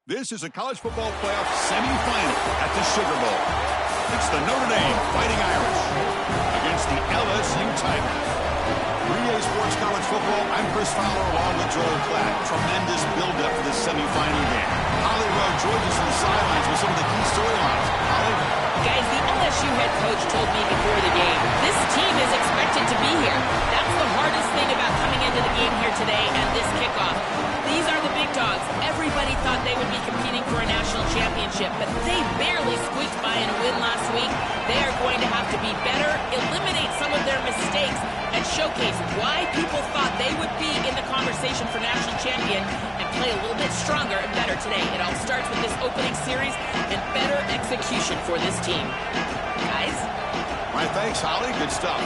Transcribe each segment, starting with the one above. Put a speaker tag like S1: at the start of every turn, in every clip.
S1: This is a college football playoff semifinal at the Sugar Bowl. It's the Notre Dame Fighting Irish against the LSU Tigers. 3A Sports College Football, I'm Chris Fowler along with Joel Klatt. Tremendous build-up for this semifinal game. Holly Rowe joins us on the sidelines with some of the key storylines. Holly?
S2: Guys, the LSU head coach told me before the game, this team is expected to be here. That's the hardest thing about coming into the game here today and this kickoff. These are the big dogs. Everybody thought they would be competing for a national championship, but they barely squeaked by in a win last week. They are going to have to be better, eliminate some of their mistakes, and showcase why people thought they would be in the conversation for national champion and play a little bit stronger and better today. It all starts with this opening series and better execution for this team. Guys?
S1: All right, thanks, Holly. Good stuff.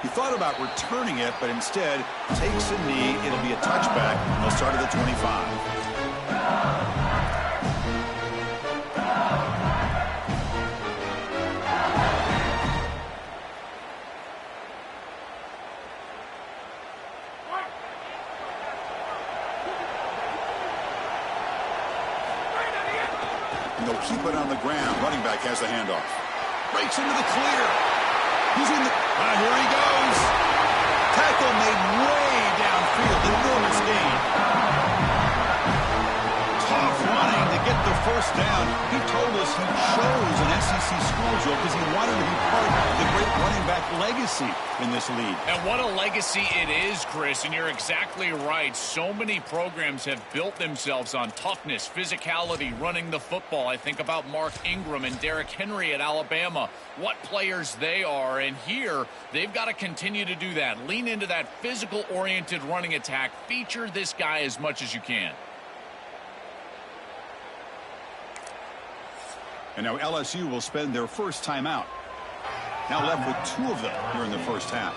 S1: He thought about returning it, but instead takes a knee. It'll be a touchback. They'll start at the 25. And they'll keep it on the ground. Running back has the handoff. Breaks into the clear. He's in the... here he goes. Tackle made way downfield. Enormous gain. Tough running to get the first down. He told us he chose an SEC school, Joe, because he wanted to be part of the great running back legacy in this league.
S3: And what a legacy it is, Chris, and you're exactly right. So many programs have built themselves on toughness, physicality, running the football. I think about Mark Ingram and Derrick Henry at Alabama, what players they are. And here, they've got to continue to do that. Lean into that physical-oriented running attack. Feature this guy as much as you can.
S1: And now LSU will spend their first timeout. Now left with 2 of them here in the first half.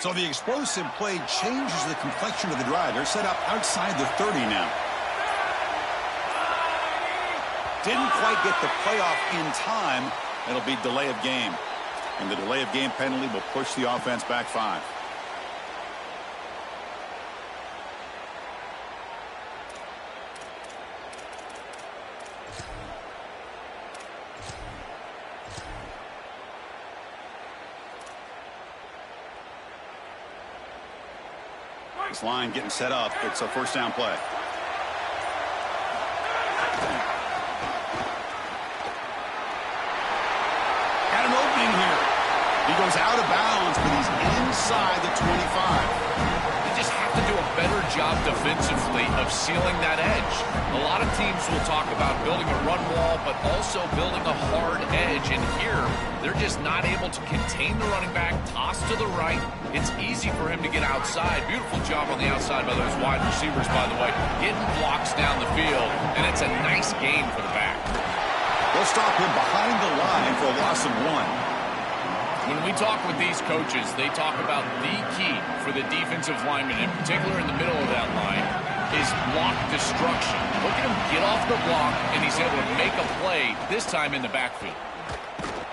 S1: So the explosive play changes the complexion of the drive. They're set up outside the 30 now. Didn't quite get the playoff in time. It'll be delay of game. And the delay of game penalty will push the offense back 5. This line getting set up. It's a first down play. Got an opening here. He goes out of bounds, but he's inside the 25.
S3: They just have to do a better job defensively of sealing that edge. A lot of teams will talk about building a run wall, but also building a hard edge. And here, they're just not able to contain the running back, toss to the right. It's easy for him to get outside. Beautiful job on the outside by those wide receivers, by the way. Getting blocks down the field, and it's a nice gain for the back.
S1: They'll stop him behind the line for a loss of 1.
S3: When we talk with these coaches, they talk about the key for the defensive lineman, in particular in the middle of that line, is block destruction. Look at him get off the block, and he's able to make a play, this time in the backfield.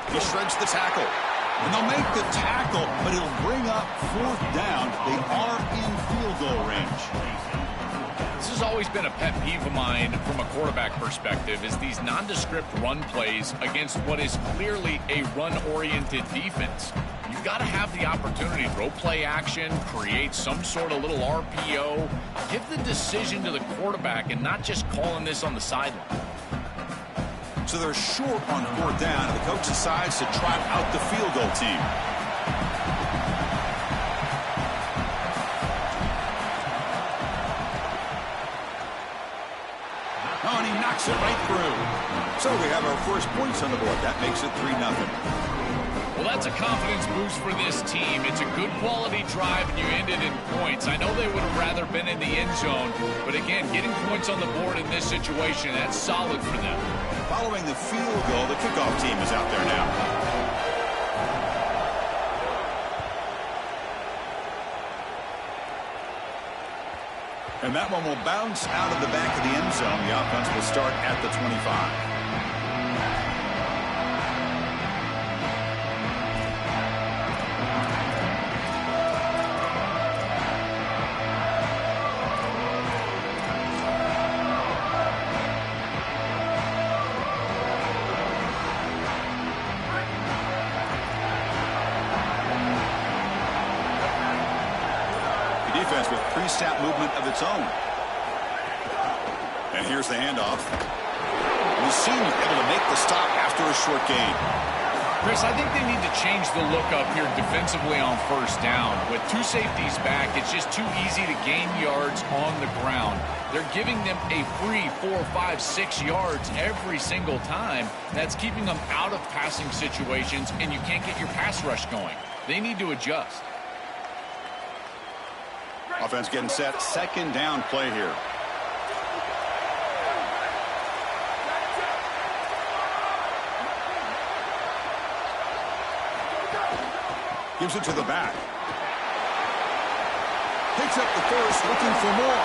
S1: He shreds the tackle. And they'll make the tackle, but it'll bring up 4th down. They are in field goal range.
S3: This has always been a pet peeve of mine from a quarterback perspective, is these nondescript run plays against what is clearly a run-oriented defense. You've got to have the opportunity to throw play action, create some sort of little RPO, give the decision to the quarterback and not just calling this on the sideline.
S1: So they're short on 4th down, and the coach decides to trot out the field goal team. Oh, and he knocks it right through. So we have our first points on the board. That makes it 3-0.
S3: Well, that's a confidence boost for this team. It's a good quality drive, and you end it in points. I know they would have rather been in the end zone, but again, getting points on the board in this situation, that's solid for them.
S1: Following the field goal, the kickoff team is out there now. And that one will bounce out of the back of the end zone. The offense will start at the 25. Defense with pre-snap movement of its own. And here's the handoff. And the senior able to make the stop after a short gain.
S3: Chris, I think they need to change the look up here defensively on first down. With two safeties back, it's just too easy to gain yards on the ground. They're giving them a free 4, 5, 6 yards every single time. That's keeping them out of passing situations, and you can't get your pass rush going. They need to adjust.
S1: Offense getting set. Second down play here. Gives it to the back. Picks up the first, looking for more.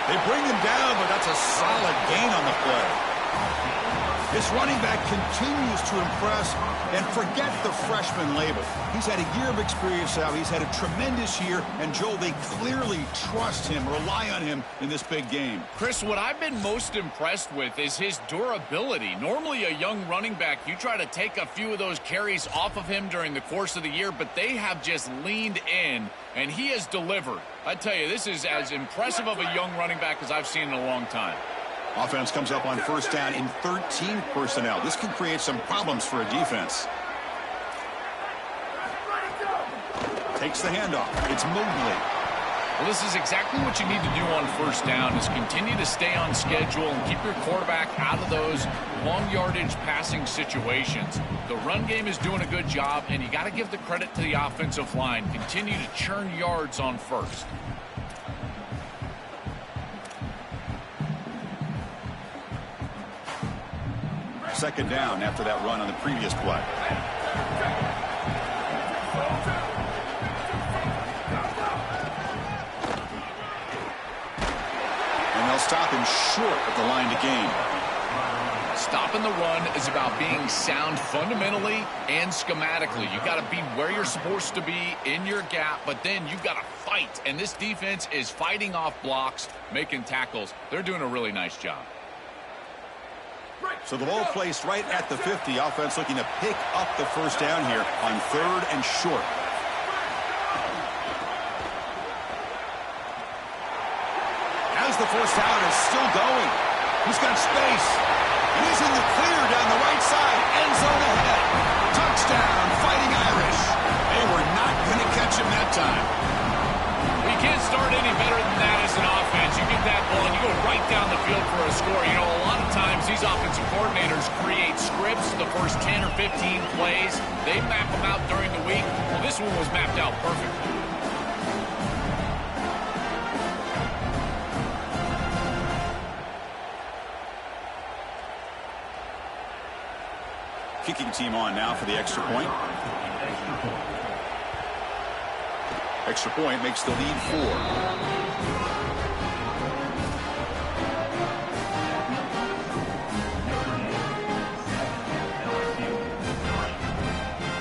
S1: They bring him down, but that's a solid gain on the play. This running back continues to impress, and forget the freshman label. He's had a year of experience now. He's had a tremendous year, and Joel, they clearly trust him, rely on him in this big game.
S3: Chris, what I've been most impressed with is his durability. Normally a young running back, you try to take a few of those carries off of him during the course of the year, but they have just leaned in, and he has delivered. I tell you, this is as impressive of a young running back as I've seen in a long time.
S1: Offense comes up on first down in 13 personnel. This can create some problems for a defense. Takes the handoff. It's Mobley.
S3: Well, this is exactly what you need to do on first down, is continue to stay on schedule and keep your quarterback out of those long yardage passing situations. The run game is doing a good job, and you got to give the credit to the offensive line. Continue to churn yards on first.
S1: Second down after that run on the previous play. And they'll stop him short of the line to gain.
S3: Stopping the run is about being sound fundamentally and schematically. You got to be where you're supposed to be in your gap, but then you got to fight. And this defense is fighting off blocks, making tackles. They're doing a really nice job.
S1: So the ball placed right at the 50. Offense looking to pick up the first down here on third and short. As the first down is still going. He's got space. And he's in the clear down the right side. End zone ahead. Touchdown, Fighting Irish. They were not going to catch him that time.
S3: You can't start any better than that as an offense. You get that ball and you go right down the field for a score. You know, a lot of times these offensive coordinators create scripts the first 10 or 15 plays. They map them out during the week. Well, this one was mapped out perfectly.
S1: Kicking team on now for the extra point. Extra point makes the lead 4.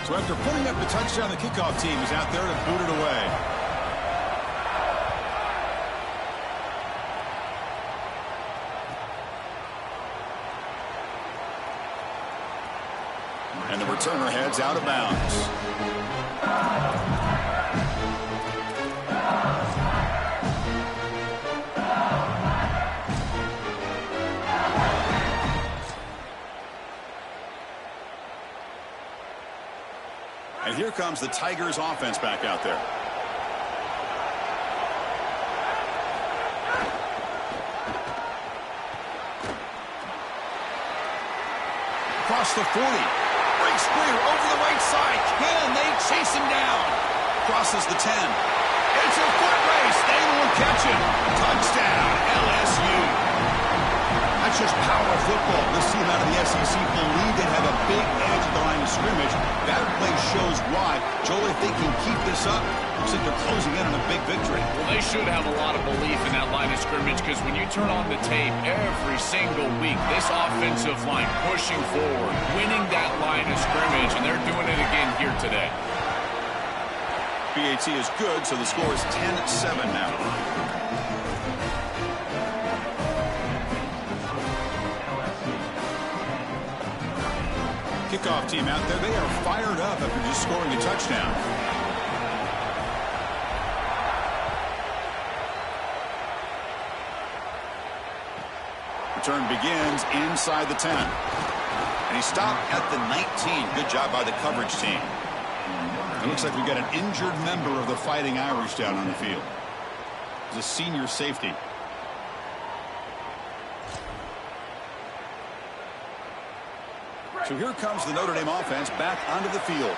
S1: So after putting up the touchdown, the kickoff team is out there to boot it away. And the returner heads out of bounds. And here comes the Tigers offense back out there. Across the 40. Quick spree over the right side. Can they chase him down? Crosses the 10. It's a foot race. They won't catch him. Touchdown, LSU. That's just power football. This team out of the SEC believe they have a big edge at the line of scrimmage. That play shows why. Joel, if they can keep this up, looks like they're closing in on a big victory.
S3: Well, they should have a lot of belief in that line of scrimmage because when you turn on the tape every single week, this offensive line pushing forward, winning that line of scrimmage, and they're doing it again here today.
S1: PAT is good, so the score is 10-7 now. Kickoff team out there. They are fired up after just scoring a touchdown. Return begins inside the 10. And he stopped at the 19. Good job by the coverage team. It looks like we've got an injured member of the Fighting Irish down on the field. It's a senior safety. So here comes the Notre Dame offense back onto the field.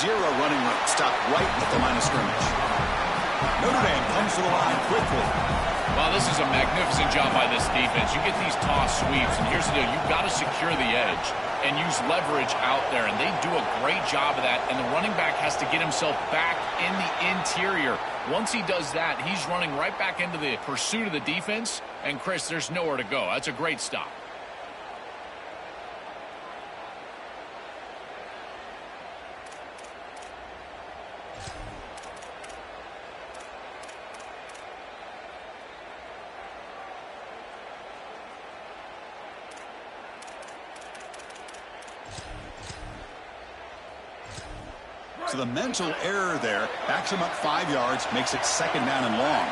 S1: Zero running room. Stopped right at the line of scrimmage. Notre Dame comes to the line quickly.
S3: Wow, this is a magnificent job by this defense. You get these toss sweeps, and here's the deal. You've got to secure the edge and use leverage out there, and they do a great job of that, and the running back has to get himself back in the interior. Once he does that, he's running right back into the pursuit of the defense, and Chris, there's nowhere to go. That's a great stop.
S1: So the mental error there backs him up 5 yards, makes it second down and long.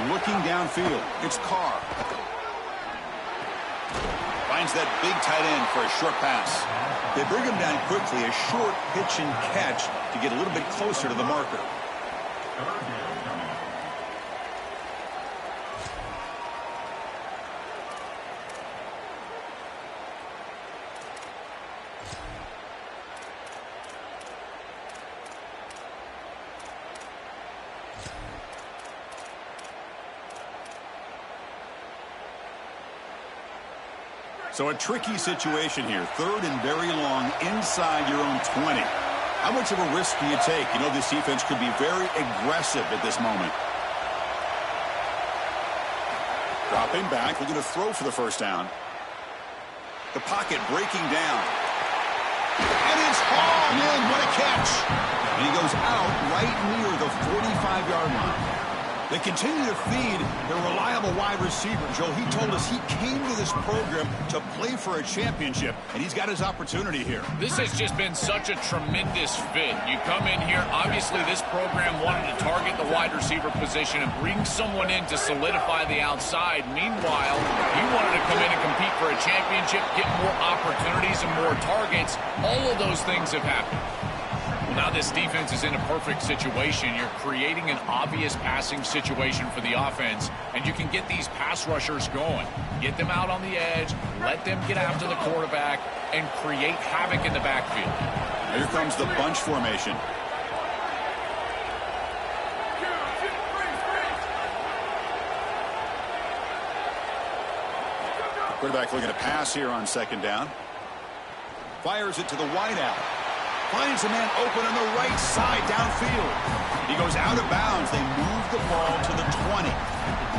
S1: Looking downfield, it's Carr. Finds that big tight end for a short pass. They bring him down quickly, a short pitch and catch to get a little bit closer to the marker. So a tricky situation here. Third and very long inside your own 20. How much of a risk do you take? You know this defense could be very aggressive at this moment. Dropping back, looking to throw for the first down. The pocket breaking down. And it's hauled in. What a catch. And he goes out right near the 45-yard line. They continue to feed their reliable wide receiver. Joe, he told us he came to this program to play for a championship, and he's got his opportunity here.
S3: This has just been such a tremendous fit. You come in here, obviously this program wanted to target the wide receiver position and bring someone in to solidify the outside. Meanwhile, he wanted to come in and compete for a championship, get more opportunities and more targets. All of those things have happened. Now this defense is in a perfect situation. You're creating an obvious passing situation for the offense, and you can get these pass rushers going. Get them out on the edge, let them get after the quarterback, and create havoc in the backfield.
S1: Here comes the bunch formation. Quarterback looking to pass here on second down. Fires it to the wideout. Finds a man open on the right side downfield. He goes out of bounds. They move the ball to the 20.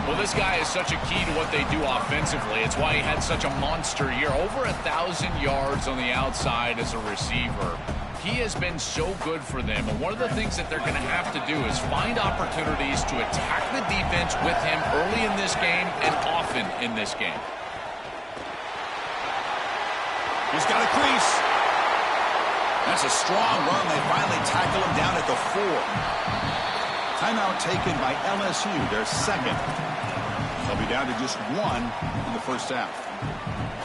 S3: Well, this guy is such a key to what they do offensively. It's why he had such a monster year. Over 1,000 yards on the outside as a receiver. He has been so good for them. And one of the things that they're going to have to do is find opportunities to attack the defense with him early in this game and often in this game.
S1: He's got a crease. That's a strong run. They finally tackle him down at the 4. Timeout taken by LSU, their second. They'll be down to just 1 in the first half.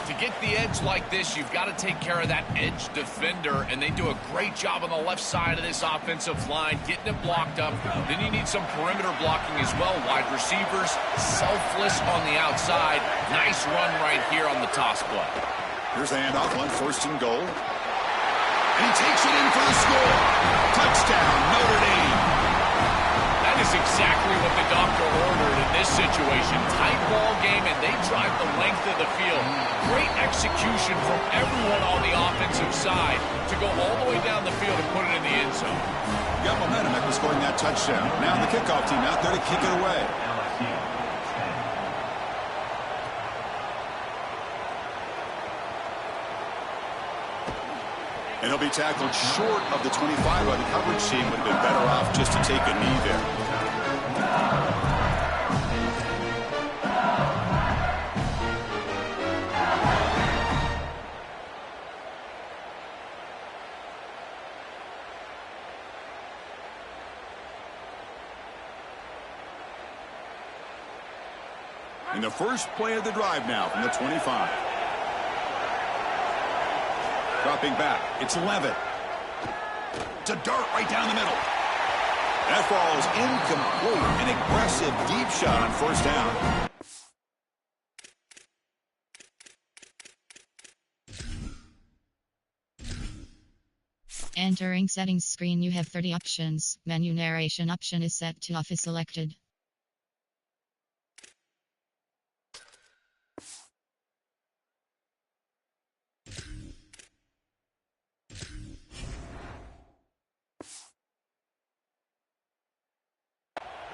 S3: To get the edge like this, you've got to take care of that edge defender, and they do a great job on the left side of this offensive line, getting it blocked up. Then you need some perimeter blocking as well. Wide receivers, selfless on the outside. Nice run right here on the toss play.
S1: Here's the handoff, on 1st and goal. And he takes it in for the score. Touchdown, Notre Dame.
S3: That is exactly what the doctor ordered in this situation. Tight ball game, and they drive the length of the field. Great execution from everyone on the offensive side to go all the way down the field and put it in the end zone.
S1: Got momentum after scoring that touchdown. Now the kickoff team out there to kick it away. And he'll be tackled short of the 25 by the coverage team. Would have been better off just to take a knee there. In the first play of the drive now from the 25. Dropping back, it's Levitt. To dart right down the middle. That ball is incomplete. An aggressive deep shot on 1st down.
S4: Entering settings screen, you have 30 options. Menu narration option is set to off is selected.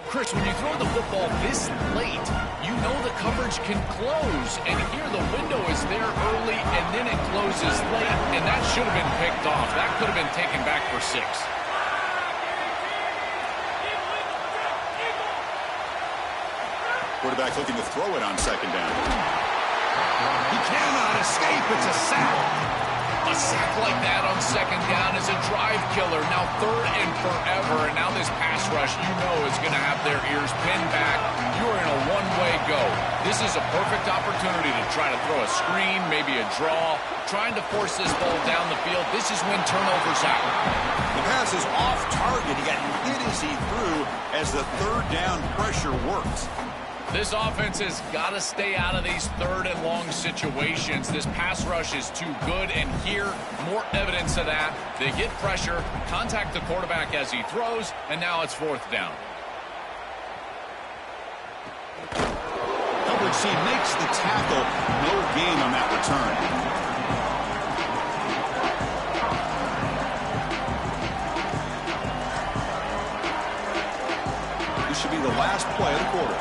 S3: Chris, when you throw the football this late, you know the coverage can close. And here the window is there early, and then it closes late, and that should have been picked off. That could have been taken back for 6.
S1: Quarterback looking to throw it on 2nd down. He cannot escape. It's a sack.
S3: A sack like that on 2nd down is a drive killer. Now 3rd and forever, and now this pass rush, you know, is going to have their ears pinned back. You're in a one-way go. This is a perfect opportunity to try to throw a screen, maybe a draw, trying to force this ball down the field. This is when turnovers happen.
S1: The pass is off target. He got hit as he threw as the 3rd down pressure works.
S3: This offense has got to stay out of these 3rd and long situations. This pass rush is too good, and here, more evidence of that. They get pressure, contact the quarterback as he throws, and now it's 4th down.
S1: Coverage team makes the tackle. No gain on that return. This should be the last play of the quarter.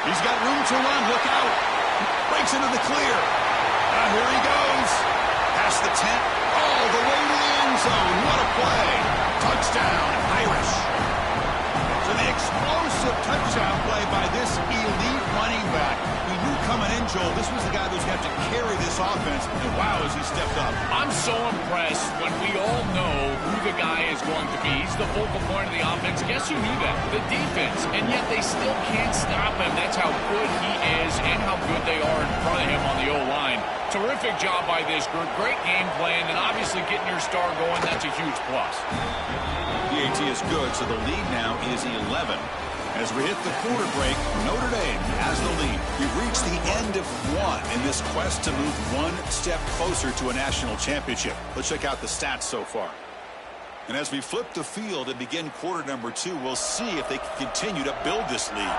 S1: He's got room to run. Look out. Breaks into the clear. Here he goes. Past the 10. All the way to the end zone. What a play. Touchdown, Irish. So the explosive touchdown play by this elite running back. We knew coming in, Joel, this was the guy who's going to have to carry this offense. And wow, has he stepped up.
S3: I'm so impressed when we all know who the guy is going to be. He's the focal point of the offense. Guess who knew that? The defense. And yet they still can't stop him. That's how good he is and how good they are in front of him on the O-line. Terrific job by this group. Great game plan, and obviously getting your star going, that's a huge plus.
S1: PAT is good, so the lead now is 11. As we hit the quarter break, Notre Dame has the lead. We've reached the end of 1 in this quest to move 1 step closer to a national championship. Let's check out the stats so far. And as we flip the field and begin quarter number 2, we'll see if they can continue to build this lead.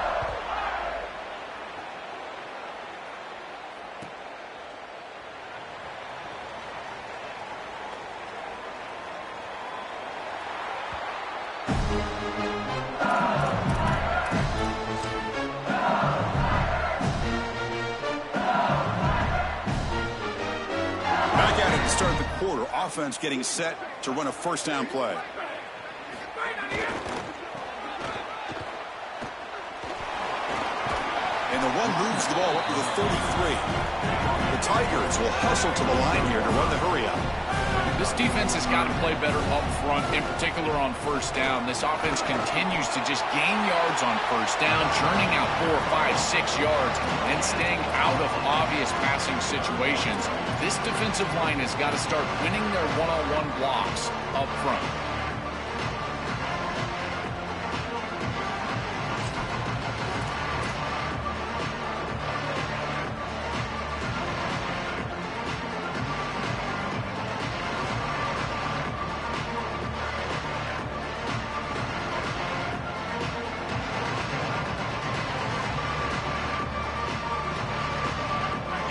S1: Start the quarter, offense getting set to run a 1st down play. And the one moves the ball up to the 33. The Tigers will hustle to the line here to run the hurry up.
S3: This defense has got to play better up front, in particular on first down. This offense continues to just gain yards on first down, churning out 4, 5, 6 yards, and staying out of obvious passing situations. This defensive line has got to start winning their one-on-one blocks up front.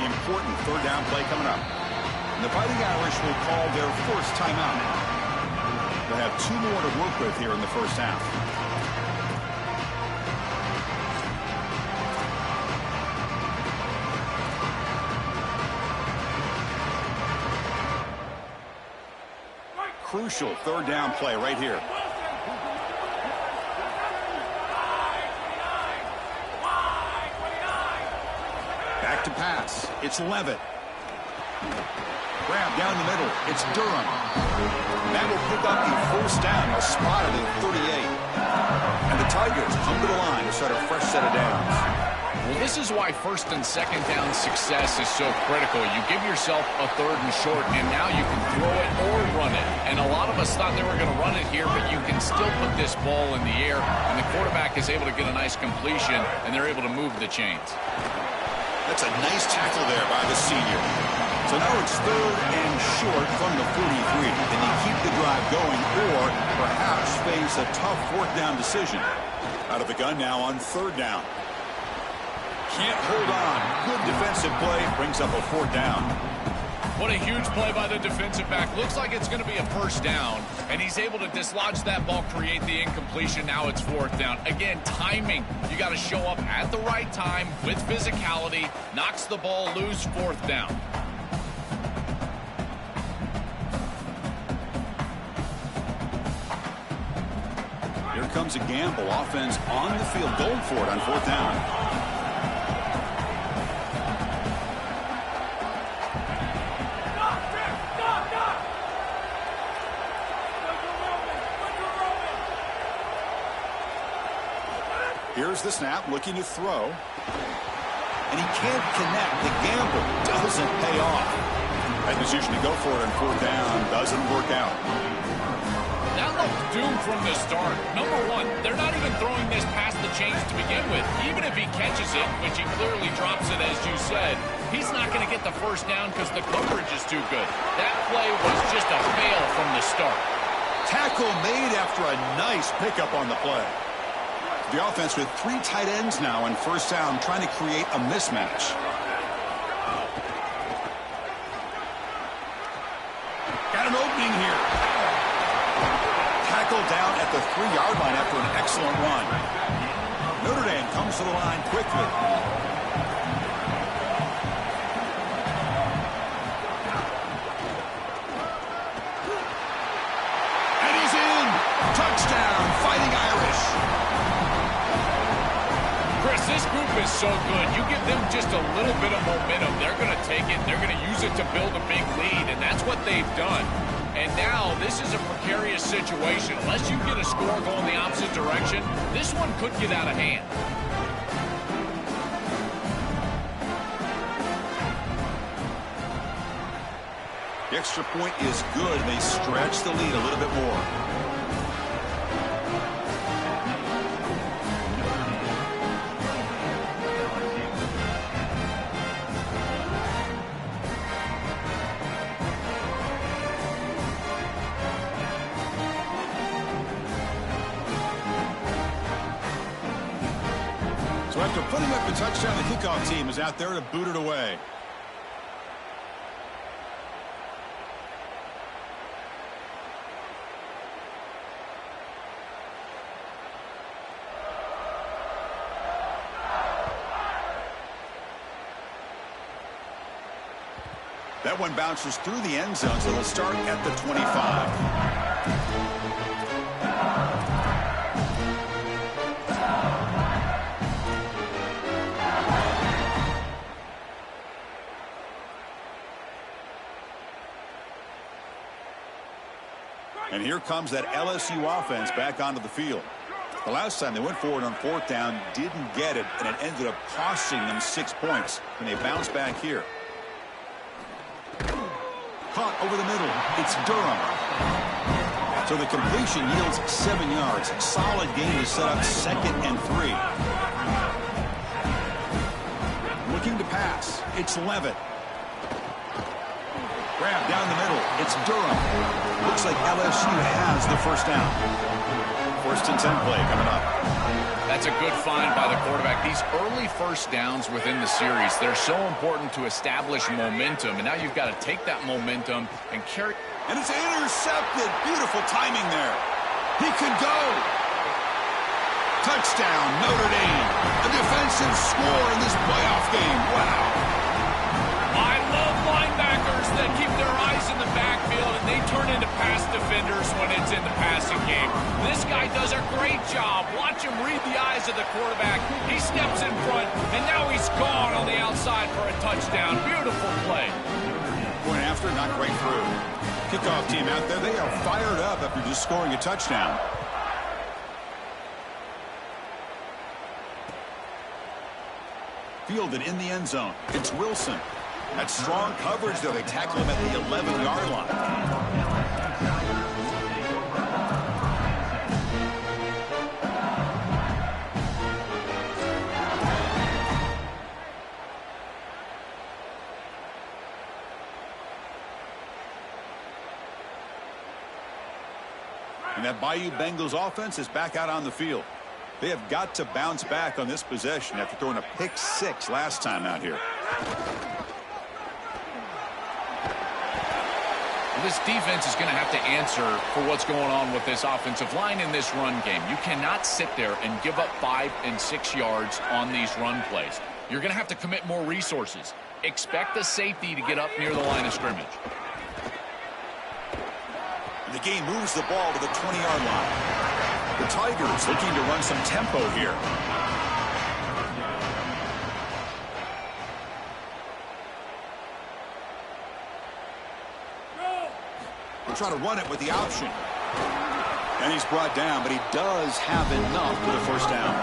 S1: Important third down play coming up. And the Fighting Irish will call their first timeout now. They have 2 more to work with here in the first half. Crucial third down play right here. Back to pass. It's Levitt. Grab down the middle. It's Durham. That will pick up the first down. A spot at 38. And the Tigers come to the line to start a fresh set of downs.
S3: Well, this is why first and second down success is so critical. You give yourself a third and short, and now you can throw it or run it. And a lot of us thought they were going to run it here, but you can still put this ball in the air, and the quarterback is able to get a nice completion, and they're able to move the chains.
S1: That's a nice tackle there by the senior. So now it's third and short from the 43. Can you keep the drive going or perhaps face a tough fourth down decision? Out of the gun now on third down. Can't hold on. Good defensive play. Brings up a fourth down.
S3: What a huge play by the defensive back. Looks like it's going to be a first down, and he's able to dislodge that ball, create the incompletion. Now it's fourth down. Again, timing. You got to show up at the right time with physicality. Knocks the ball loose, fourth down.
S1: Here comes a gamble. Offense on the field, going for it on fourth down. Here's the snap, looking to throw. And he can't connect. The gamble doesn't pay off. That decision to go for it on fourth down doesn't work out.
S3: That looked doomed from the start. Number one, they're not even throwing this past the chains to begin with. Even if he catches it, which he clearly drops it, as you said, he's not going to get the first down because the coverage is too good. That play was just a fail from the start.
S1: Tackle made after a nice pickup on the play. The offense with 3 tight ends now on first down, trying to create a mismatch. Got an opening here. Tackled down at the 3-yard line after an excellent run. Notre Dame comes to the line quickly. And he's in. Touchdown, Fighting Irish.
S3: Chris, this group is so good. You give them just a little bit of momentum, they're going to take it. They're going to use it to build a big lead, and that's what they've done. And now this is a precarious situation. Unless you get a score going the opposite direction, this one could get out of hand.
S1: The extra point is good. They stretch the lead a little bit more. So after putting up the touchdown, the kickoff team is out there to boot it away. That one bounces through the end zone, so it'll start at the 25. And here comes that LSU offense back onto the field. The last time they went forward on 4th down, didn't get it, and it ended up costing them 6 points. And they bounce back here. Caught over the middle. It's Durham. So the completion yields 7 yards. Solid gain to set up 2nd and 3. Looking to pass. It's Levitt. Grab down the middle. It's Durham. Looks like LSU has the first down. 1st and 10 play coming up.
S3: That's a good find by the quarterback. These early first downs within the series, they're so important to establish momentum. And now you've got to take that momentum and carry.
S1: And it's intercepted. Beautiful timing there. He could go. Touchdown, Notre Dame. A defensive score in this playoff game. Wow.
S3: I love linebackers that keep their eyes in the backfield and they turn into pass defenders when it's in the passing game. This guy does a great job. Watch him read the eyes of the quarterback. He steps in front, and now he's gone on the outside for a touchdown. Beautiful play.
S1: Point after, not quite through. Kickoff team out there. They are fired up after just scoring a touchdown. Fielded in the end zone. It's Wilson. That's strong coverage, though. They tackle him at the 11-yard line. And that Bayou Bengals offense is back out on the field. They have got to bounce back on this possession after throwing a pick 6 last time out here.
S3: This defense is going to have to answer for what's going on with this offensive line in this run game. You cannot sit there and give up 5 and 6 yards on these run plays. You're going to have to commit more resources. Expect the safety to get up near the line of scrimmage.
S1: The game moves the ball to the 20-yard line. The Tigers looking to run some tempo here. They'll try to run it with the option. And he's brought down, but he does have enough for the first down.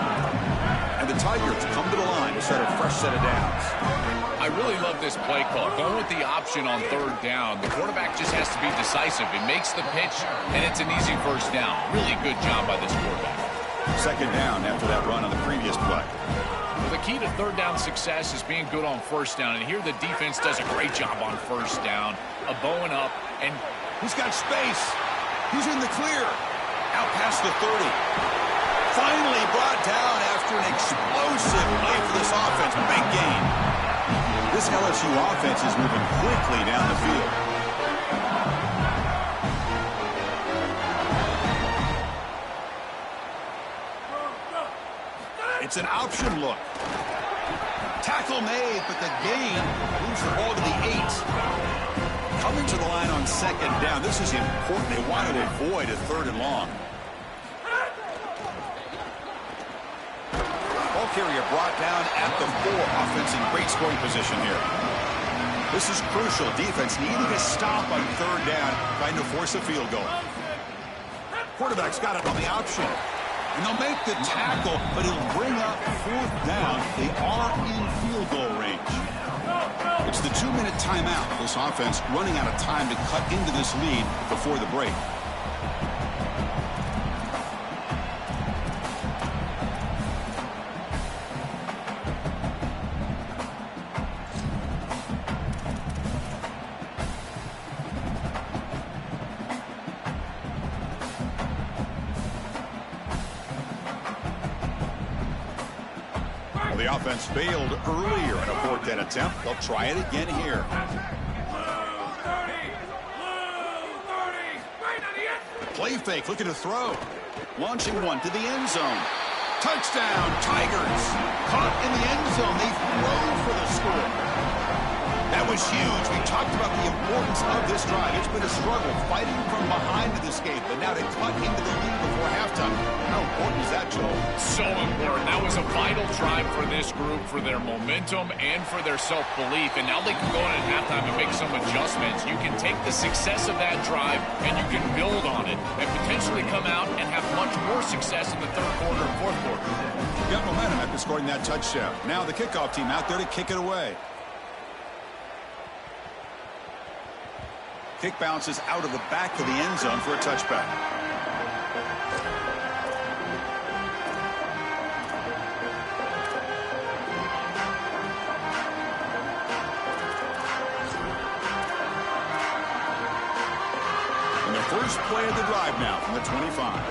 S1: And the Tigers come to the line to start a fresh set of downs.
S3: I really love this play call. Going with the option on 3rd down. The quarterback just has to be decisive. He makes the pitch, and it's an easy first down. Really good job by this quarterback.
S1: 2nd down after that run on the previous play.
S3: Well, the key to 3rd down success is being good on 1st down. And here the defense does a great job on 1st down. A bowing up, and
S1: he's got space. He's in the clear. Out past the 30. Finally brought down after an explosive play for this offense. Big gain. This LSU offense is moving quickly down the field. It's an option look. Tackle made, but the gain moves the ball to the 8. Coming to the line on 2nd down. This is important. They want to avoid a 3rd and long. Ball carrier brought down at the 4. Offense in great scoring position here. This is crucial. Defense needing a stop on 3rd down, trying to force a field goal. Quarterback's got it on the option. And they'll make the tackle, but he'll bring up 4th down. They are in field goal range. It's the 2-minute timeout. This offense running out of time to cut into this lead before the break. The offense failed earlier in a 4th down attempt. They'll try it again here. Play fake, looking to throw. Launching one to the end zone. Touchdown, Tigers. Caught in the end zone. They throw for the score. That was huge. We talked about the importance of this drive. It's been a struggle fighting from behind to this game, but now they cut into the lead before halftime. How important is that, Joel?
S3: So important. That was a vital drive for this group, for their momentum and for their self-belief. And now they can go in and have halftime and make some adjustments, you can take the success of that drive and you can build on it and potentially come out and have much more success in the third quarter and fourth quarter.
S1: Got momentum after scoring that touchdown. Now the kickoff team out there to kick it away. Kick bounces out of the back of the end zone for a touchback. And the first play of the drive now from the 25.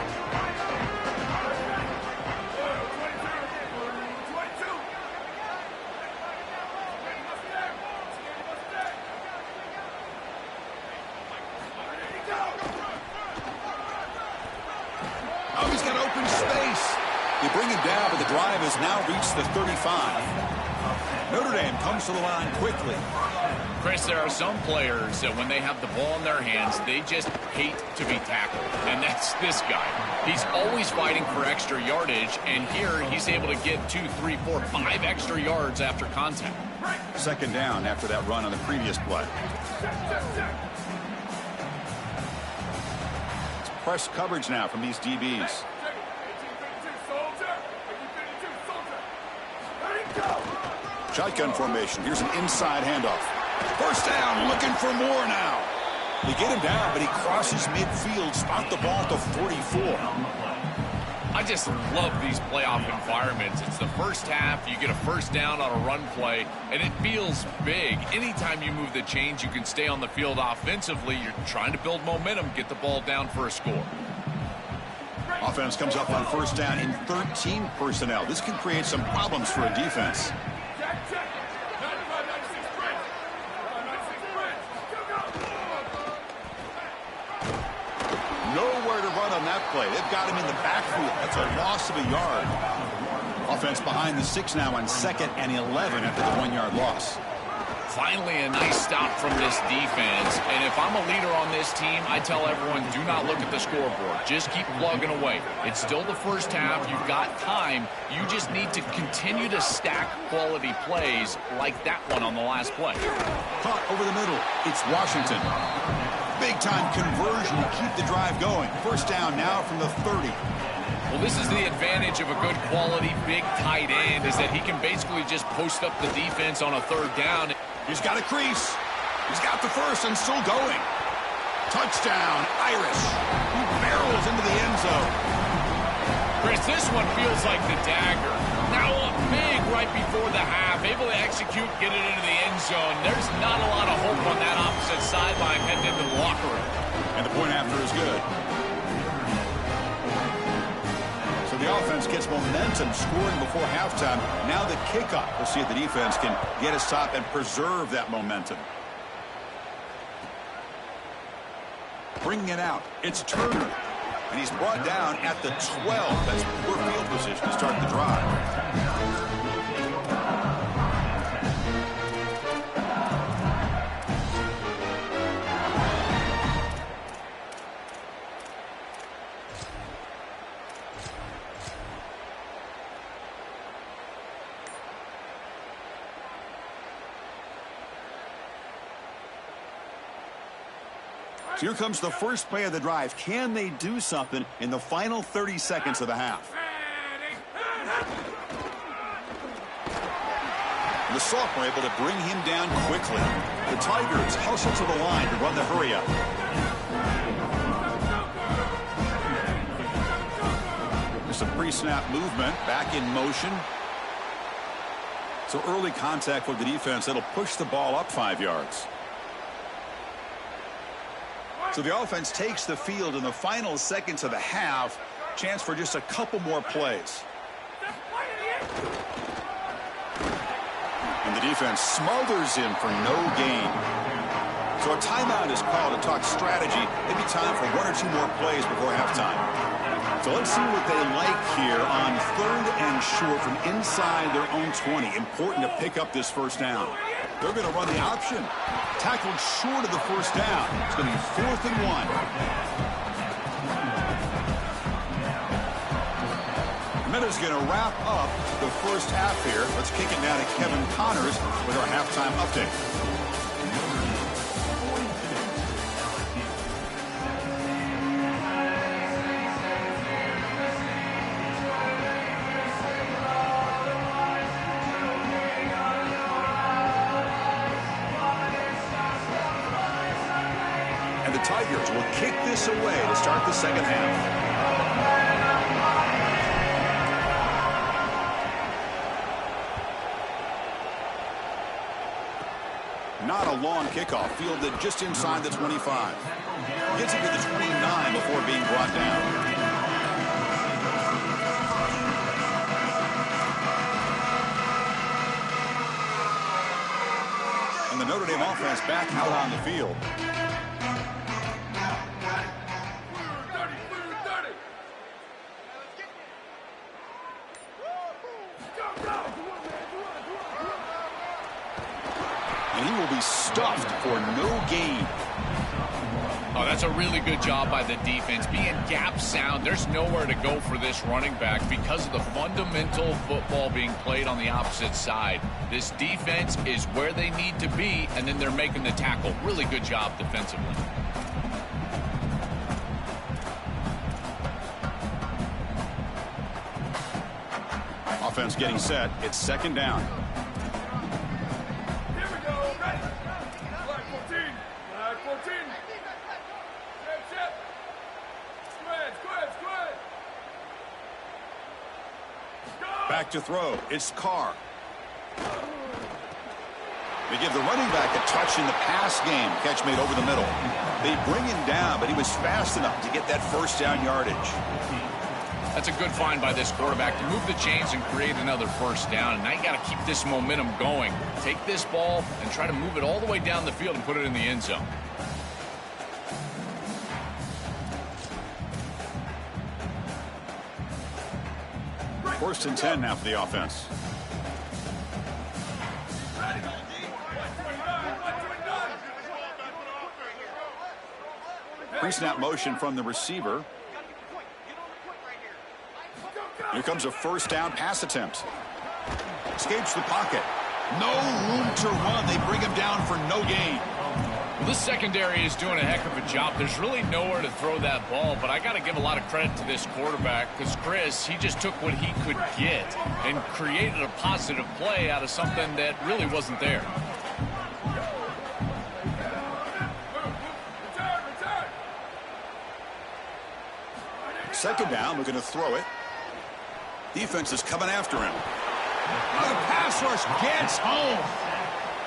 S1: They bring him down, but the drive has now reached the 35. Notre Dame comes to the line quickly.
S3: Chris, there are some players that when they have the ball in their hands, they just hate to be tackled. And that's this guy. He's always fighting for extra yardage, and here he's able to get 2, 3, 4, 5 extra yards after contact.
S1: Second down after that run on the previous play. It's press coverage now from these DBs. Shotgun formation. Here's an inside handoff. First down, looking for more now. They get him down, but he crosses midfield, spot the ball at the 44.
S3: I just love these playoff environments. It's the first half. You get a first down on a run play, and it feels big. Anytime you move the chains, you can stay on the field offensively. You're trying to build momentum, get the ball down for a score.
S1: Offense comes up on first down in 13 personnel. This can create some problems for a defense. Nowhere to run on that play. They've got him in the backfield. That's a loss of a yard. Offense behind the 6 now on 2nd and 11 after the 1-yard loss.
S3: Finally, a nice stop from this defense. And if I'm a leader on this team, I tell everyone, do not look at the scoreboard. Just keep plugging away. It's still the first half. You've got time. You just need to continue to stack quality plays like that one on the last play.
S1: Caught over the middle. It's Washington. Big-time conversion to keep the drive going. First down now from the 30.
S3: Well, this is the advantage of a good quality big tight end, is that he can basically just post up the defense on a third down.
S1: He's got a crease. He's got the first and still going. Touchdown, Irish. He barrels into the end zone.
S3: Chris, this one feels like the dagger. Now up big right before the half. Able to execute, get it into the end zone. There's not a lot of hope on that opposite sideline heading into the locker room.
S1: And the point after is good. So the offense gets momentum scoring before halftime. Now the kickoff. We'll see if the defense can get a stop and preserve that momentum. Bringing it out. It's Turner. And he's brought down at the 12. That's poor field position to start the drive. So here comes the first play of the drive. Can they do something in the final 30 seconds of the half? The sophomore able to bring him down quickly. The Tigers hustle to the line to run the hurry up. There's some pre-snap movement, back in motion. So early contact for the defense. That'll push the ball up 5 yards. So the offense takes the field in the final seconds of the half. Chance for just a couple more plays. And the defense smothers him for no gain. So a timeout is called to talk strategy. Maybe time for 1 or 2 more plays before halftime. So let's see what they like here on 3rd and short from inside their own 20. Important to pick up this first down. They're going to run the option. Tackled short of the first down. It's going to be 4th and 1. Minutes going to wrap up the first half here. Let's kick it now to Kevin Connors with our halftime update. The Tigers will kick this away to start the second half. Not a long kickoff, fielded just inside the 25. Gets it to the 29 before being brought down. And the Notre Dame offense back out on the field. And he will be stuffed for no gain.
S3: Oh, that's a really good job by the defense. Being gap sound, there's nowhere to go for this running back because of the fundamental football being played on the opposite side. This defense is where they need to be, and then they're making the tackle. Really good job defensively.
S1: Offense getting set. It's second down. Back to throw. It's Carr. They give the running back a touch in the pass game. Catch made over the middle. They bring him down, but he was fast enough to get that first down yardage.
S3: That's a good find by this quarterback to move the chains and create another first down. And now you got to keep this momentum going. Take this ball and try to move it all the way down the field and put it in the end zone.
S1: First and 10 now for the offense. Pre-snap motion from the receiver. Here comes a first down pass attempt. Escapes the pocket. No room to run. They bring him down for no gain.
S3: Well, this secondary is doing a heck of a job. There's really nowhere to throw that ball, but I got to give a lot of credit to this quarterback because Chris, he just took what he could get and created a positive play out of something that really wasn't there.
S1: Second down, looking to throw it. Defense is coming after him. The pass rush gets home.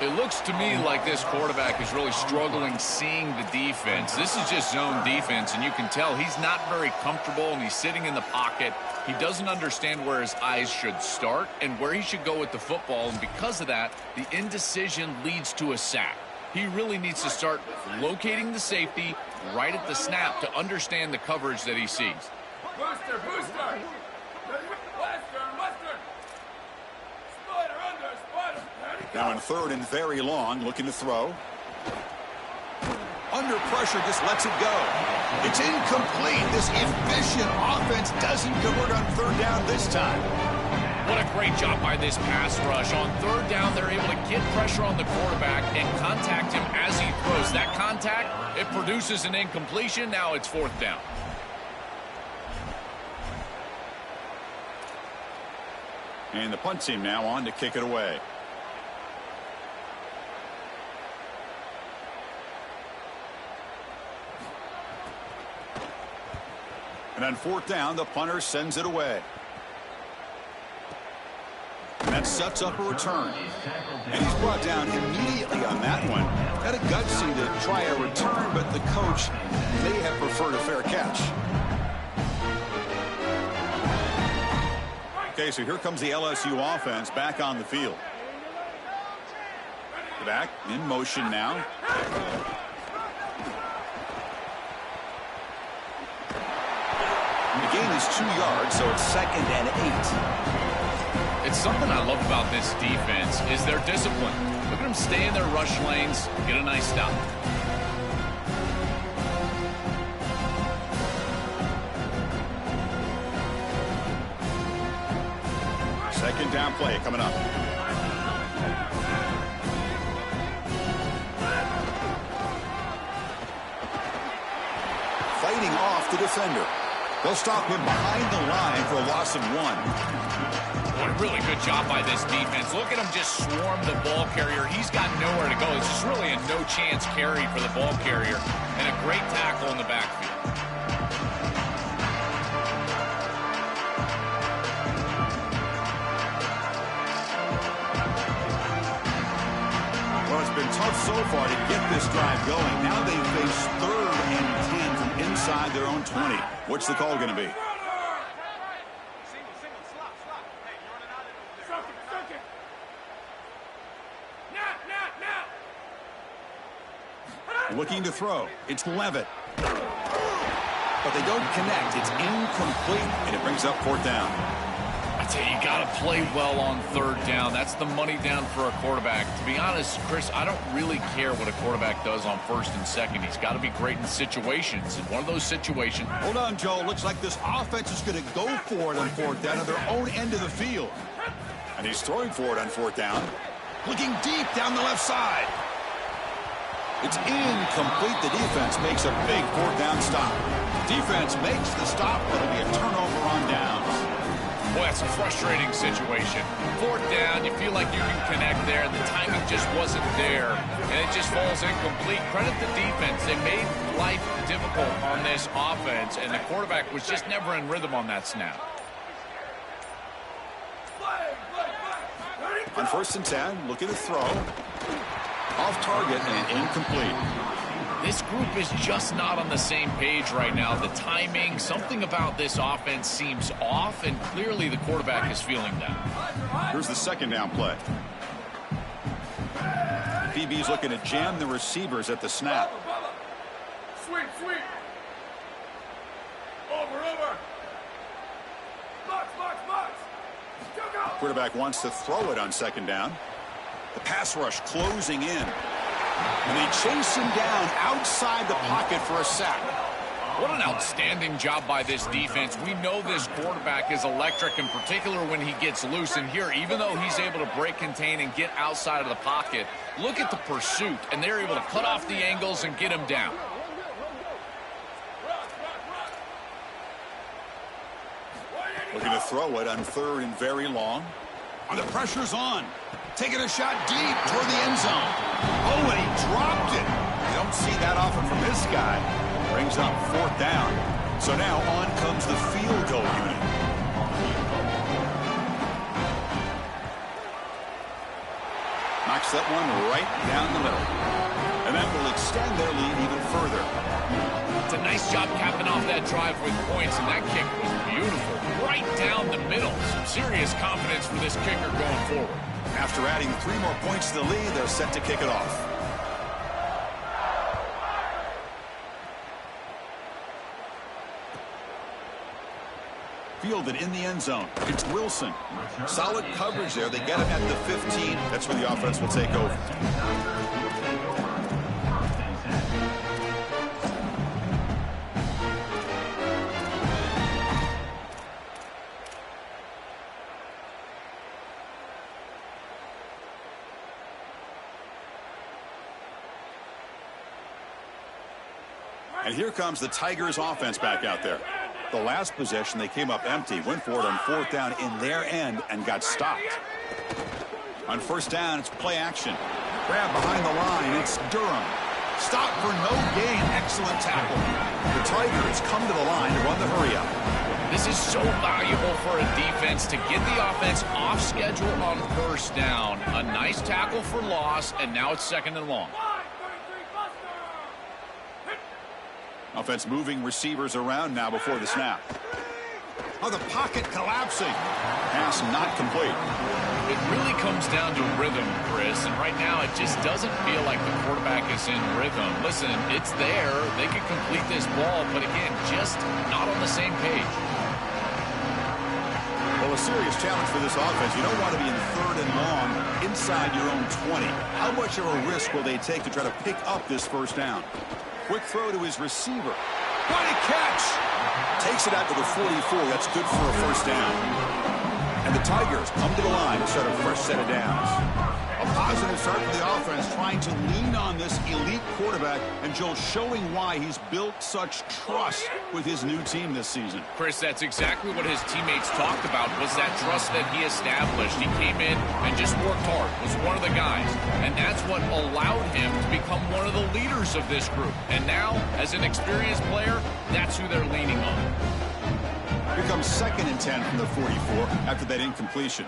S3: It looks to me like this quarterback is really struggling seeing the defense. This is just zone defense, and you can tell he's not very comfortable, and he's sitting in the pocket. He doesn't understand where his eyes should start and where he should go with the football, and because of that, the indecision leads to a sack. He really needs to start locating the safety right at the snap to understand the coverage that he sees.
S5: Booster, booster! Western! Spider under, spider!
S1: Now in third and very long, looking to throw. Under pressure, just lets it go. It's incomplete. This efficient offense doesn't convert on third down this time.
S3: What a great job by this pass rush. On third down, they're able to get pressure on the quarterback and contact him as he throws. That contact, it produces an incompletion. Now it's fourth down.
S1: And the punt team now on to kick it away. And on fourth down, the punter sends it away. And that sets up a return. And he's brought down immediately on that one. Had a gutsy to try a return, but the coach may have preferred a fair catch. Okay, so here comes the LSU offense back on the field. Back in motion now. The gain is 2 yards, so it's 2nd and 8.
S3: It's something I love about this defense is their discipline. Look at them stay in their rush lanes, get a nice stop.
S1: Second down play coming up. Fighting off the defender. They'll stop him behind the line for a loss of 1.
S3: Boy, really good job by this defense. Look at him just swarm the ball carrier. He's got nowhere to go. It's just really a no-chance carry for the ball carrier, and a great tackle in the backfield.
S1: Well, it's been tough so far to get this drive going. Now they face 3rd and 10 from inside their own 20. What's the call going to be? Looking to throw. It's Levitt. But they don't connect. It's incomplete, and it brings up 4th down.
S3: I tell you, you got to play well on 3rd down. That's the money down for a quarterback. To be honest, Chris, I don't really care what a quarterback does on 1st and 2nd. He's got to be great in situations. In one of those situations.
S1: Hold on, Joe. Looks like this offense is going to go for it on 4th down on their own end of the field. And he's throwing for it on 4th down. Looking deep down the left side. It's incomplete. The defense makes a big 4th down stop. Defense makes the stop, but it'll be a turnover on downs.
S3: Boy, that's a frustrating situation. 4th down, you feel like you can connect there, and the timing just wasn't there, and it just falls incomplete. Credit the defense. They made life difficult on this offense, and the quarterback was just never in rhythm on that snap.
S1: On 1st and 10, looking to throw. Off target and incomplete.
S3: This group is just not on the same page right now. The timing, something about this offense seems off, and clearly the quarterback is feeling that.
S1: Here's the 2nd down play. PB's looking to jam the receivers at the snap.
S5: Sweep, sweep. Over. Box. Go.
S1: Quarterback wants to throw it on 2nd down. The pass rush closing in. And they chase him down outside the pocket for a sack.
S3: What an outstanding job by this defense. We know this quarterback is electric, in particular when he gets loose. And here, even though he's able to break, contain, and get outside of the pocket, look at the pursuit. And they're able to cut off the angles and get him down.
S1: Looking to throw it on 3rd and very long. And the pressure's on. Taking a shot deep toward the end zone. Oh, and he dropped it. You don't see that often from this guy. Brings up 4th down. So now on comes the field goal unit. Knocks that one right down the middle. And that will extend their lead even further.
S3: It's a nice job capping off that drive with points, and that kick was beautiful. Right down the middle. Some serious confidence for this kicker going forward.
S1: After adding 3 more points to the lead, they're set to kick it off. Fielded in the end zone. It's Wilson. Solid coverage there. They get him at the 15. That's where the offense will take over. And here comes the Tigers offense back out there. The last possession, they came up empty, went for it on 4th down in their end and got stopped. On 1st down, it's play action. Grab behind the line, it's Durham. Stop for no gain, excellent tackle. The Tigers come to the line to run the hurry up.
S3: This is so valuable for a defense to get the offense off schedule on 1st down. A nice tackle for loss, and now it's 2nd and long.
S1: Offense moving receivers around now before the snap. Oh, the pocket collapsing. Pass not complete.
S3: It really comes down to rhythm, Chris, and right now it just doesn't feel like the quarterback is in rhythm. Listen, it's there. They can complete this ball, but again, just not on the same page.
S1: Well, a serious challenge for this offense. You don't want to be in 3rd and long inside your own 20. How much of a risk will they take to try to pick up this 1st down? Quick throw to his receiver. What a catch! Takes it out to the 44. That's good for a 1st down. And the Tigers come to the line to start a fresh set of downs. A positive start for the offense, trying to lean on this elite quarterback, and Joel showing why he's built such trust with his new team this season.
S3: Chris, that's exactly what his teammates talked about, was that trust that he established. He came in and just worked hard, was one of the guys, and that's what allowed him to become one of the leaders of this group. And now, as an experienced player, that's who they're leaning on.
S1: Here comes 2nd and 10 from the 44 after that incompletion.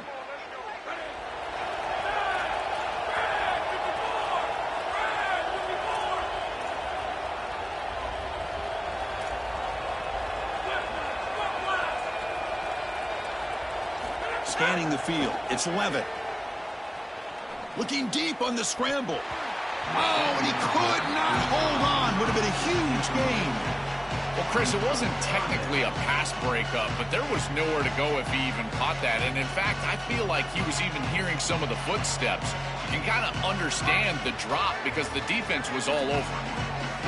S1: Scanning the field, it's Levitt. Looking deep on the scramble. Oh, and he could not hold on. Would have been a huge gain.
S3: Well, Chris, it wasn't technically a pass breakup, but there was nowhere to go if he even caught that. And in fact, I feel like he was even hearing some of the footsteps. You can kind of understand the drop because the defense was all over him.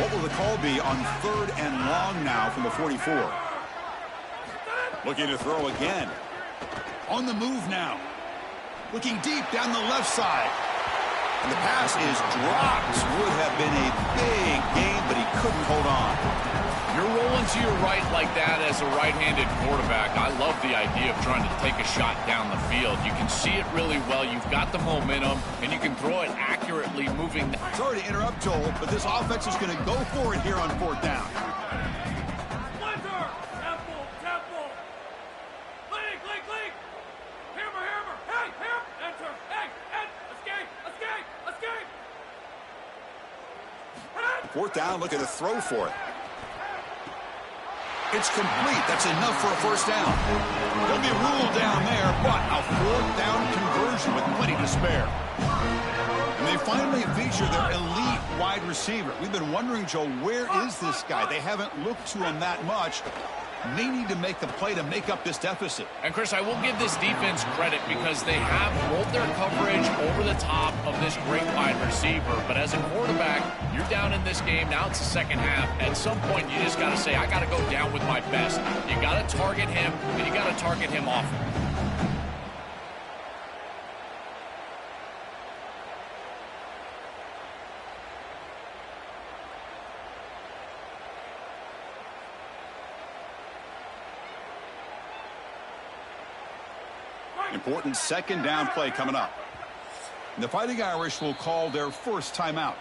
S1: What will the call be on 3rd and long now from the 44? Looking to throw again. On the move now. Looking deep down the left side. And the pass is dropped. Would have been a big gain, but he couldn't hold on.
S3: You're rolling to your right like that as a right-handed quarterback. I love the idea of trying to take a shot down the field. You can see it really well. You've got the momentum, and you can throw it accurately moving.
S1: Sorry to interrupt, Joel, but this offense is going to go for it here on 4th down. Fourth down, looking to throw for it. It's complete. That's enough for a 1st down. There'll be a rule down there, but a 4th down conversion with plenty to spare. And they finally feature their elite wide receiver. We've been wondering, Joe, where is this guy? They haven't looked to him that much. They need to make the play to make up this deficit.
S3: And, Chris, I will give this defense credit because they have rolled their coverage over the top of this great wide receiver. But as a quarterback, you're down in this game. Now it's the 2nd half. At some point, you just got to say, I got to go down with my best. You got to target him, and you got to target him often.
S1: Important 2nd down play coming up. And the Fighting Irish will call their first timeout.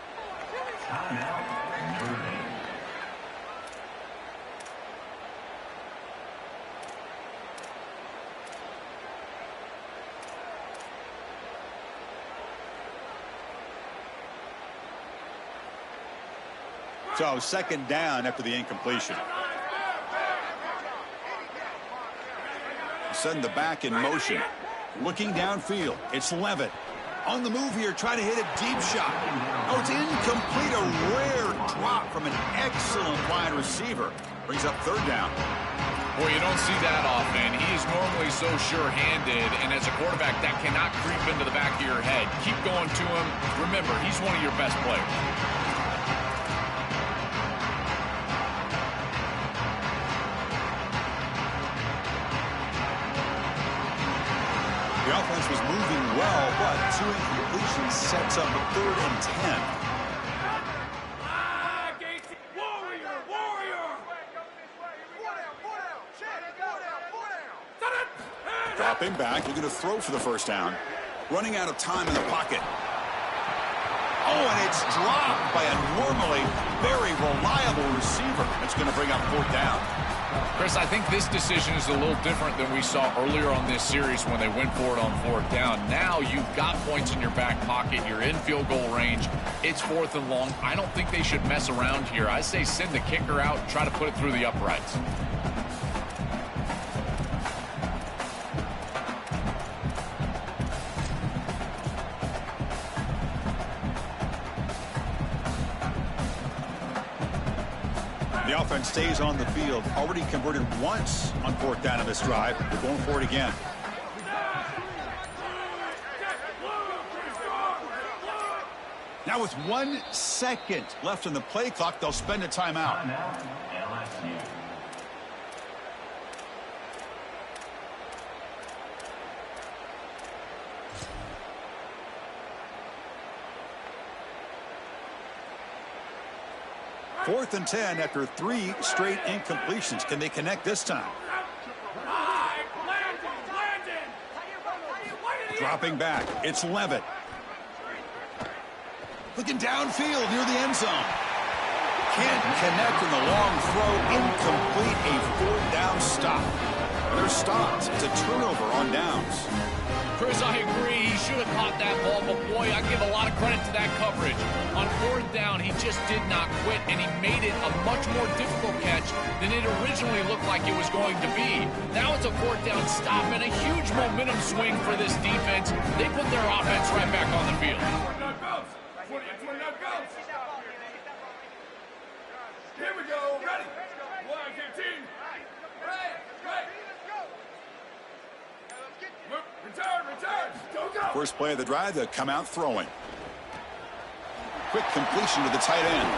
S1: So 2nd down after the incompletion. Send the back in motion. Looking downfield. It's Levitt. On the move here, trying to hit a deep shot. Oh, it's incomplete. A rare drop from an excellent wide receiver. Brings up 3rd down.
S3: Boy, you don't see that often. He is normally so sure-handed, and as a quarterback, that cannot creep into the back of your head. Keep going to him. Remember, he's one of your best players.
S1: The offense was moving well, but 2 incompletions sets up a 3rd and 10. Dropping back, looking to throw for the 1st down. Running out of time in the pocket. Oh, and it's dropped by a normally very reliable receiver. It's going to bring up 4th down.
S3: Chris, I think this decision is a little different than we saw earlier on this series when they went for it on 4th down. Now you've got points in your back pocket. You're in field goal range. It's 4th and long. I don't think they should mess around here. I say send the kicker out and try to put it through the uprights.
S1: The offense stays on the field. Already converted once on 4th down in this drive. They're going for it again. Now with 1 second left in the play clock, they'll spend a timeout. 4th and 10 after 3 straight incompletions. Can they connect this time? Dropping back. It's Levitt. Looking downfield near the end zone. Can't connect in the long throw. Incomplete. A 4th down stop. And they're stopped. It's a turnover on downs.
S3: Chris, I agree. He should have caught that ball, but boy, I give a lot of credit to that coverage. On 4th down, he just did not quit, and he made it a much more difficult catch than it originally looked like it was going to be. Now it's a 4th down stop and a huge momentum swing for this defense. They put their offense right back on the field.
S5: 29 bounce. 29 bounce. Here we go. Ready. 1, 15. Right. Return. Go.
S1: First play of the drive, they come out throwing. Quick completion to the tight end.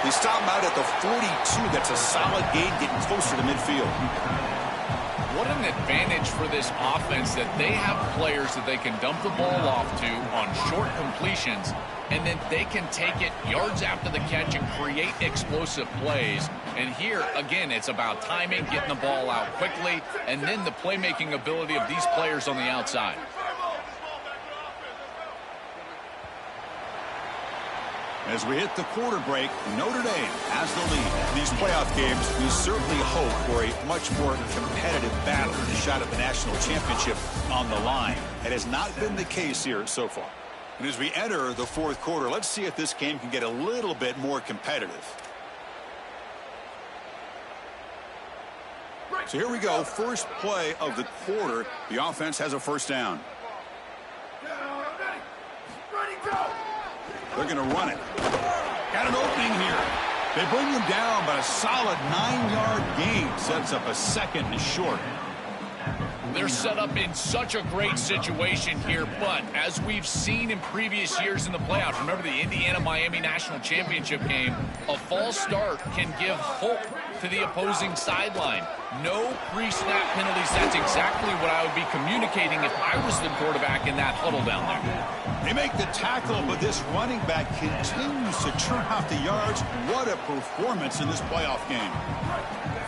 S1: They stop him out at the 42. That's a solid gain, getting closer to midfield.
S3: What an advantage for this offense that they have players that they can dump the ball off to on short completions, and then they can take it yards after the catch and create explosive plays. And here, again, it's about timing, getting the ball out quickly, and then the playmaking ability of these players on the outside.
S1: As we hit the quarter break, Notre Dame has the lead. These playoff games, we certainly hope for a much more competitive battle and a shot at the national championship on the line. It has not been the case here so far. And as we enter the 4th quarter, let's see if this game can get a little bit more competitive. So here we go, first play of the quarter. The offense has a 1st down.
S5: Ready, go.
S1: They're going to run it. Got an opening here. They bring him down, but a solid 9-yard gain sets up a 2nd and short.
S3: They're set up in such a great situation here, but as we've seen in previous years in the playoffs, remember the Indiana-Miami National Championship game, a false start can give hope to the opposing sideline. No pre-snap penalties. That's exactly what I would be communicating if I was the quarterback in that huddle down there.
S1: They make the tackle, but this running back continues to churn out the yards. What a performance in this playoff game.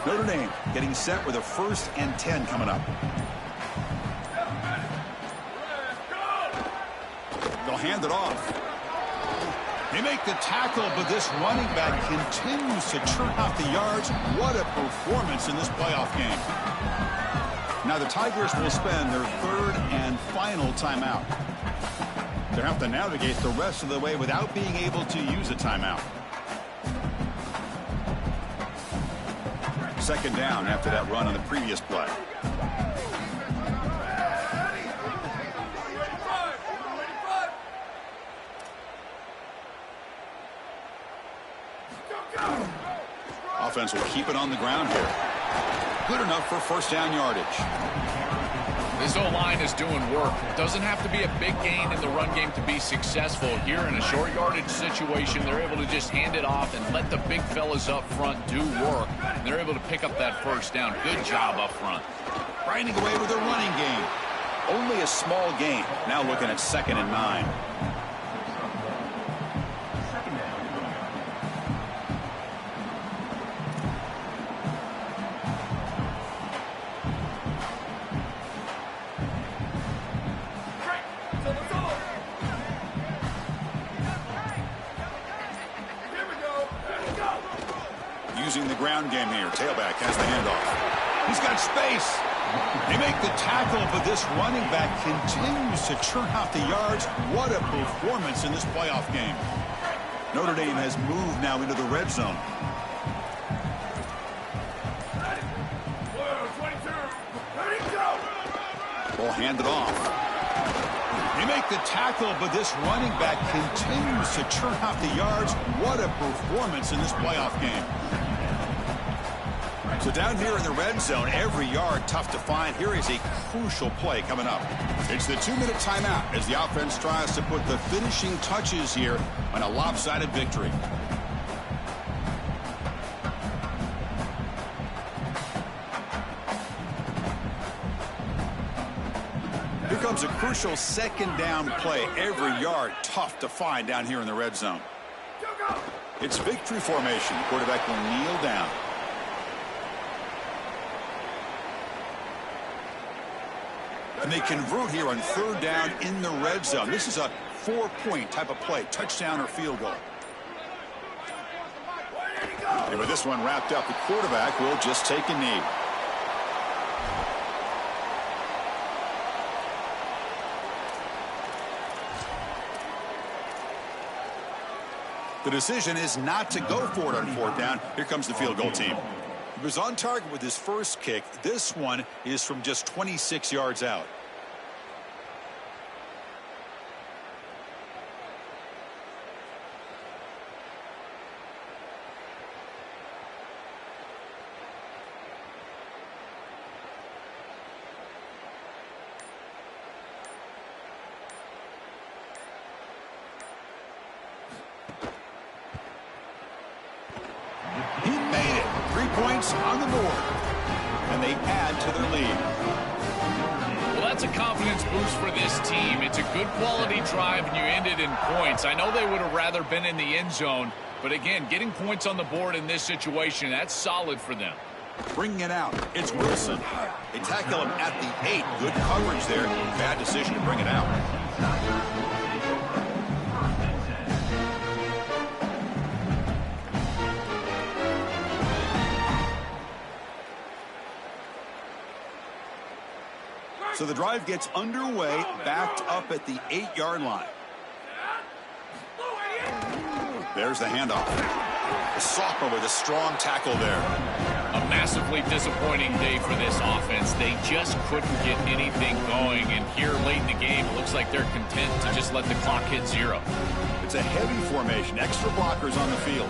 S1: Notre Dame getting set with a 1st and 10 coming up. They'll hand it off. They make the tackle, but this running back continues to churn out the yards. What a performance in this playoff game. Now the Tigers will spend their 3rd and final timeout. They'll have to navigate the rest of the way without being able to use a timeout. 2nd down after that run on the previous play. Offense will keep it on the ground here. Good enough for 1st down yardage.
S3: This O-line is doing work. Doesn't have to be a big gain in the run game to be successful. Here in a short yardage situation, they're able to just hand it off and let the big fellas up front do work. They're able to pick up that 1st down. Good job up front.
S1: Grinding away with a running game. Only a small gain. Now looking at 2nd and 9. Using the ground game here. Tailback has the handoff. He's got space. They make the tackle, but this running back continues to churn out the yards. What a performance in this playoff game. Notre Dame has moved now into the red zone. Ball handed off. They make the tackle, but this running back continues to churn out the yards. What a performance in this playoff game. So down here in the red zone, every yard tough to find. Here is a crucial play coming up. It's the 2-minute timeout as the offense tries to put the finishing touches here on a lopsided victory. Here comes a crucial 2nd down play. Every yard tough to find down here in the red zone. It's victory formation. The quarterback will kneel down. And they convert here on 3rd down in the red zone. This is a 4-point type of play, touchdown or field goal. And with this one wrapped up, the quarterback will just take a knee. The decision is not to go for it on 4th down. Here comes the field goal team. He was on target with his first kick. This one is from just 26 yards out. He made it. 3 points on the board. And they add to their lead.
S3: Well, that's a confidence boost for this team. It's a good quality drive, and you ended in points. I know they would have rather been in the end zone, but again, getting points on the board in this situation, that's solid for them.
S1: Bringing it out, it's Wilson. They tackle him at the 8. Good coverage there. Bad decision to bring it out. So the drive gets underway, backed up at the 8-yard line. There's the handoff. The sophomore with a strong tackle there.
S3: A massively disappointing day for this offense. They just couldn't get anything going, and here late in the game, it looks like they're content to just let the clock hit 0.
S1: It's a heavy formation, extra blockers on the field.